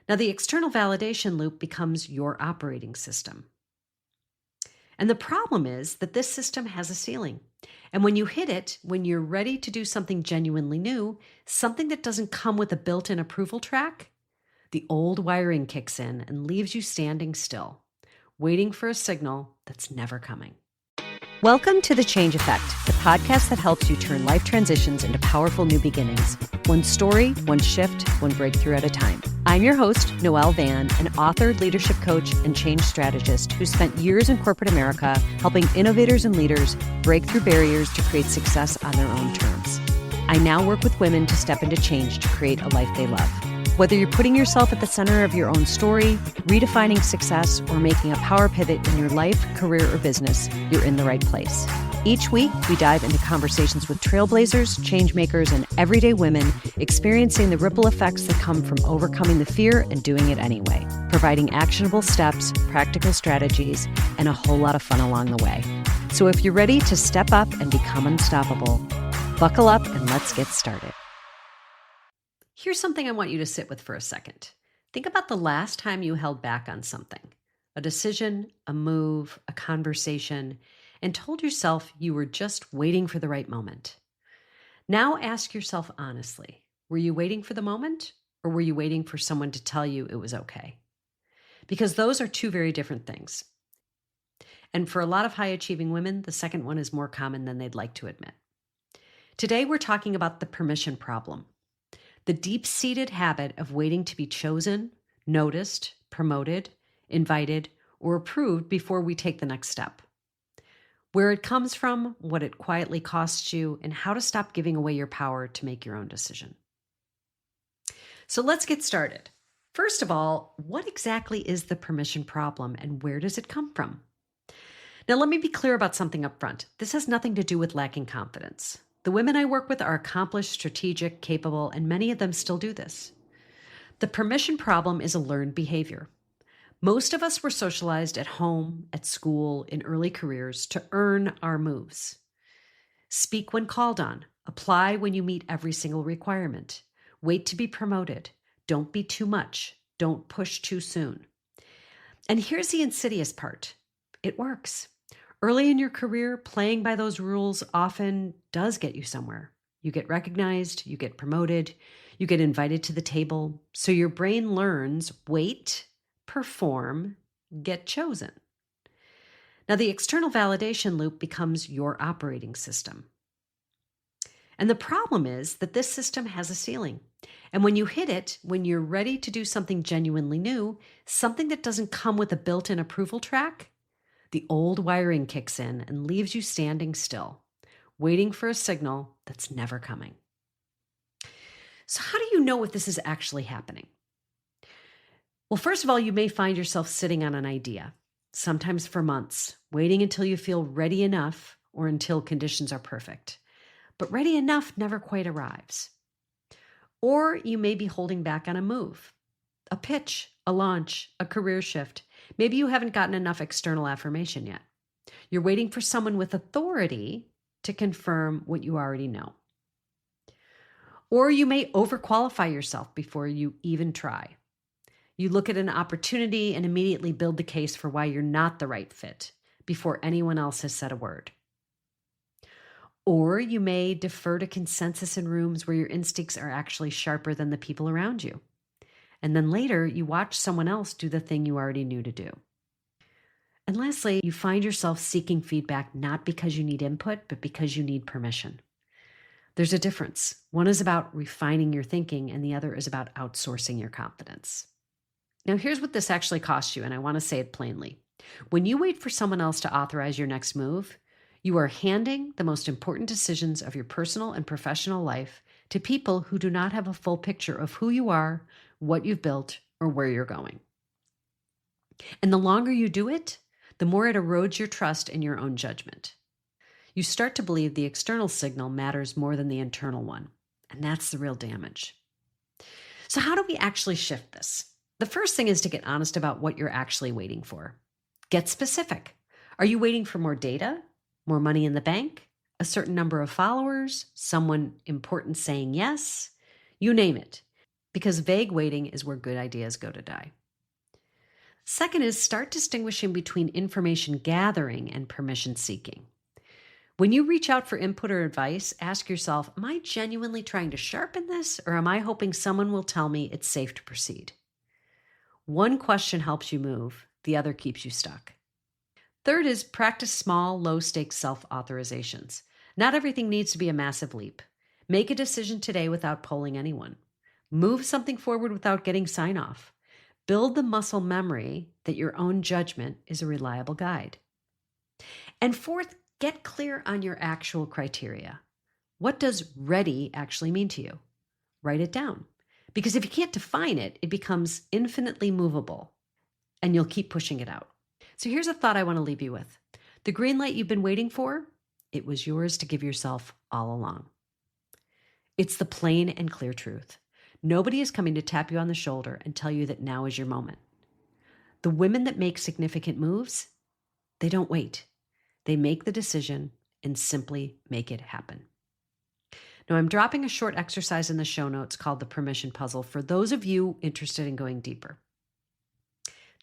Now, the external validation loop becomes your operating system. And the problem is that this system has a ceiling. And when you hit it, when you're ready to do something genuinely new, something that doesn't come with a built-in approval track, the old wiring kicks in and leaves you standing still, waiting for a signal that's never coming. Welcome to The Change Effect, the podcast that helps you turn life transitions into powerful new beginnings. One story, one shift, one breakthrough at a time. I'm your host, Noelle Van, an author, leadership coach, and change strategist who spent years in corporate America helping innovators and leaders break through barriers to create success on their own terms. I now work with women to step into change to create a life they love. Whether you're putting yourself at the center of your own story, redefining success, or making a power pivot in your life, career, or business, you're in the right place. Each week, we dive into conversations with trailblazers, changemakers, and everyday women experiencing the ripple effects that come from overcoming the fear and doing it anyway, providing actionable steps, practical strategies, and a whole lot of fun along the way. So if you're ready to step up and become unstoppable, buckle up and let's get started. Here's something I want you to sit with for a second. Think about the last time you held back on something, a decision, a move, a conversation, and told yourself you were just waiting for the right moment. Now ask yourself honestly, were you waiting for the moment, or were you waiting for someone to tell you it was okay? Because those are two very different things. And for a lot of high-achieving women, the second one is more common than they'd like to admit. Today, we're talking about the permission problem. The deep-seated habit of waiting to be chosen, noticed, promoted, invited, or approved before we take the next step. Where it comes from, what it quietly costs you, and how to stop giving away your power to make your own decision. So let's get started. First of all, what exactly is the permission problem and where does it come from? Now, let me be clear about something up front. This has nothing to do with lacking confidence. The women I work with are accomplished, strategic, capable, and many of them still do this. The permission problem is a learned behavior. Most of us were socialized at home, at school, in early careers to earn our moves. Speak when called on. Apply when you meet every single requirement. Wait to be promoted. Don't be too much. Don't push too soon. And here's the insidious part. It works. Early in your career, playing by those rules often does get you somewhere. You get recognized, you get promoted, you get invited to the table. So your brain learns, wait, perform, get chosen. Now, the external validation loop becomes your operating system. And the problem is that this system has a ceiling. And when you hit it, when you're ready to do something genuinely new, something that doesn't come with a built-in approval track, the old wiring kicks in and leaves you standing still, waiting for a signal that's never coming. So how do you know if this is actually happening? Well, first of all, you may find yourself sitting on an idea, sometimes for months, waiting until you feel ready enough or until conditions are perfect. But ready enough never quite arrives. Or you may be holding back on a move, a pitch, a launch, a career shift. Maybe you haven't gotten enough external affirmation yet. You're waiting for someone with authority to confirm what you already know. Or you may overqualify yourself before you even try. You look at an opportunity and immediately build the case for why you're not the right fit before anyone else has said a word. Or you may defer to consensus in rooms where your instincts are actually sharper than the people around you. And then later, you watch someone else do the thing you already knew to do. And lastly, you find yourself seeking feedback not because you need input, but because you need permission. There's a difference. One is about refining your thinking, and the other is about outsourcing your confidence. Now, here's what this actually costs you, and I want to say it plainly. When you wait for someone else to authorize your next move, you are handing the most important decisions of your personal and professional life to people who do not have a full picture of who you are, what you've built, or where you're going. And the longer you do it, the more it erodes your trust in your own judgment. You start to believe the external signal matters more than the internal one, and that's the real damage. So how do we actually shift this? The first thing is to get honest about what you're actually waiting for. Get specific. Are you waiting for more data, more money in the bank, a certain number of followers, someone important saying yes? You name it. because vague waiting is where good ideas go to die. Second is start distinguishing between information gathering and permission seeking. When you reach out for input or advice, ask yourself, am I genuinely trying to sharpen this, or am I hoping someone will tell me it's safe to proceed? One question helps you move, the other keeps you stuck. Third is practice small, low-stakes self-authorizations. Not everything needs to be a massive leap. Make a decision today without polling anyone. Move something forward without getting sign-off. Build the muscle memory that your own judgment is a reliable guide. And fourth, get clear on your actual criteria. What does ready actually mean to you? Write it down. Because if you can't define it, it becomes infinitely movable, and you'll keep pushing it out. So here's a thought I want to leave you with. The green light you've been waiting for, it was yours to give yourself all along. It's the plain and clear truth. Nobody is coming to tap you on the shoulder and tell you that now is your moment. The women that make significant moves, they don't wait. They make the decision and simply make it happen. Now, I'm dropping a short exercise in the show notes called the Permission Puzzle for those of you interested in going deeper.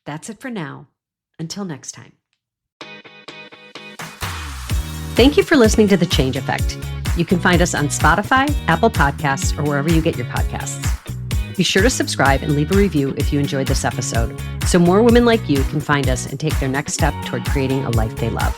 That's it for now. Until next time. Thank you for listening to The Change Effect. You can find us on Spotify, Apple Podcasts, or wherever you get your podcasts. Be sure to subscribe and leave a review if you enjoyed this episode, so more women like you can find us and take their next step toward creating a life they love.